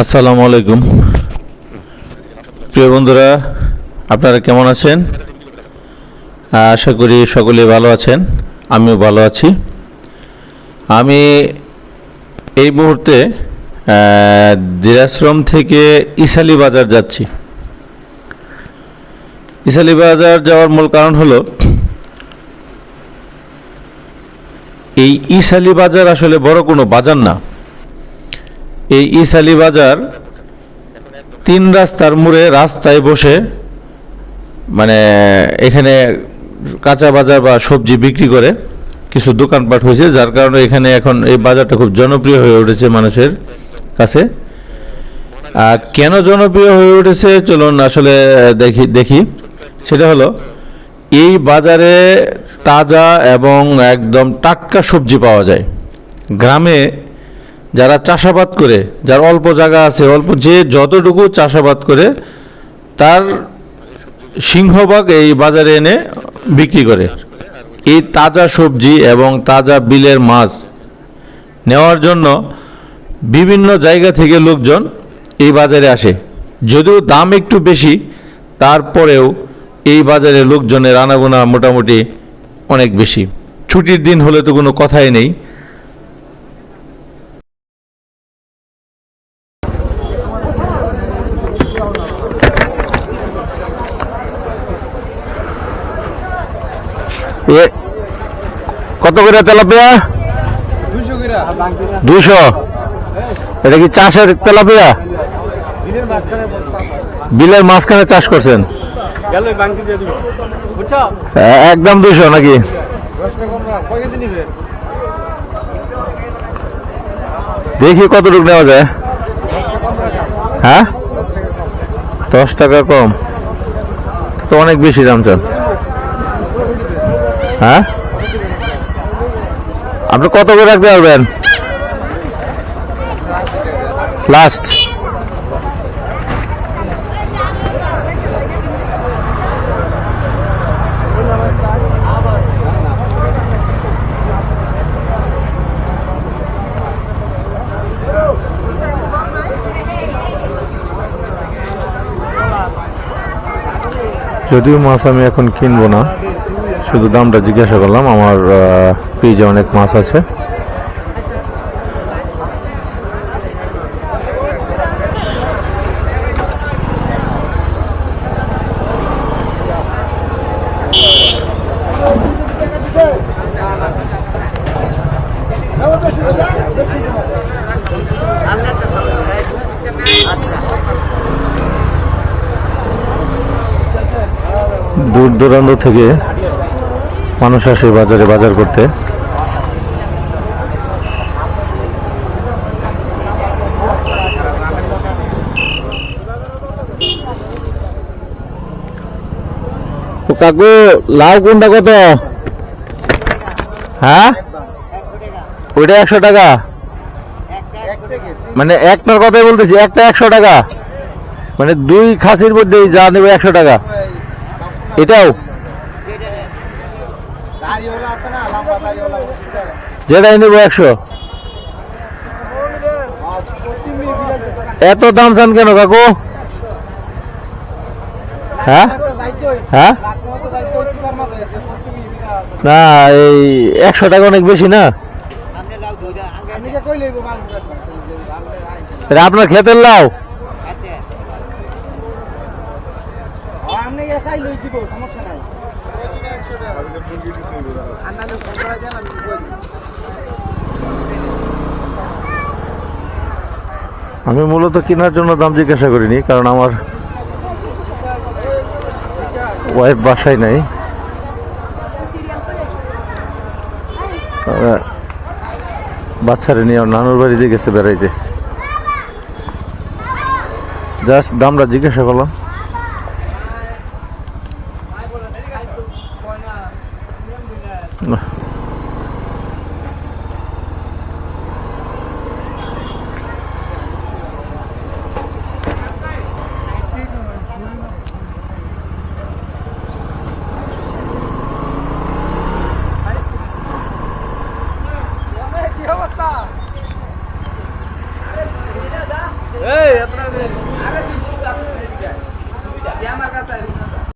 আসসালামু আলাইকুম প্রিয় বন্ধুরা, আপনারা কেমন আছেন? আশা করি সকলে ভালো আছেন। আমিও ভালো আছি। আমি এই মুহূর্তে দিরাশ্রম থেকে ইসালি বাজার যাচ্ছি। ইসালি বাজার যাওয়ার মূল কারণ হলো এই ইসালি বাজার আসলে বড় কোনো বাজার না। এই ইসালি বাজার তিন রাস্তার মোড়ে রাস্তায় বসে, মানে এখানে কাঁচা বাজার বা সবজি বিক্রি করে কিছু দোকানপাট হয়েছে, যার কারণে এখানে এখন এই বাজারটা খুব জনপ্রিয় হয়ে উঠেছে মানুষের কাছে। কেন জনপ্রিয় হয়ে উঠেছে চলুন আসলে দেখি। সেটা হলো এই বাজারে তাজা এবং একদম টাটকা সবজি পাওয়া যায়। গ্রামে যারা চাষাবাদ করে, যার অল্প জায়গা আছে, অল্প যে যতটুকু চাষাবাদ করে তার সিংহভাগ এই বাজারে এনে বিক্রি করে। এই তাজা সবজি এবং তাজা বিলের মাছ নেওয়ার জন্য বিভিন্ন জায়গা থেকে লোকজন এই বাজারে আসে। যদিও দাম একটু বেশি, তারপরেও এই বাজারে লোকজনের আনাগোনা মোটামুটি অনেক বেশি। ছুটির দিন হলে তো কোনো কথাই নেই। কত করে তেলাপিয়া? 200। এটা কি চাষের তেলাপিয়া? বিলের মাঝখানে চাষ করছেন? একদম 200 নাকি? দেখি কতটুকু নেওয়া যায়। হ্যাঁ, 10 টাকা কম তো অনেক বেশি দাম চান। হ্যাঁ, আপনি কত করে রাখতে পারবেন লাস্ট? যদিও মাছ আমি এখন কিনবো না, শুধু দামটা জিজ্ঞাসা করলাম। আমার ফ্রিজে অনেক মাছ আছে। দূর দূরান্ত থেকে মানুষ আসে বাজারে বাজার করতে। কাকু, লাউ কোনটা কত? হ্যাঁ, ওইটা 100 টাকা। মানে একটার কথাই বলতেছি, একটা 100 টাকা। মানে 2 খাসির মধ্যে যা নেবে 100 টাকা। এটাও যেটাই নেব 100। এত দাম চান কেন কাকু? হ্যাঁ হ্যাঁ, না এই 100 টাকা অনেক বেশি না? আপনার ক্ষেতের লাউ? আমি মূলত কেনার জন্য দাম জিজ্ঞাসা করিনি, কারণ আমার ওয়াইফ বাসায় নাই। বাচ্চারা নিয়ে নানুর বাড়িতে গেছে বেড়াইতে। জাস্ট দামটা জিজ্ঞাসা করলাম। আরে তুই আমার কাছে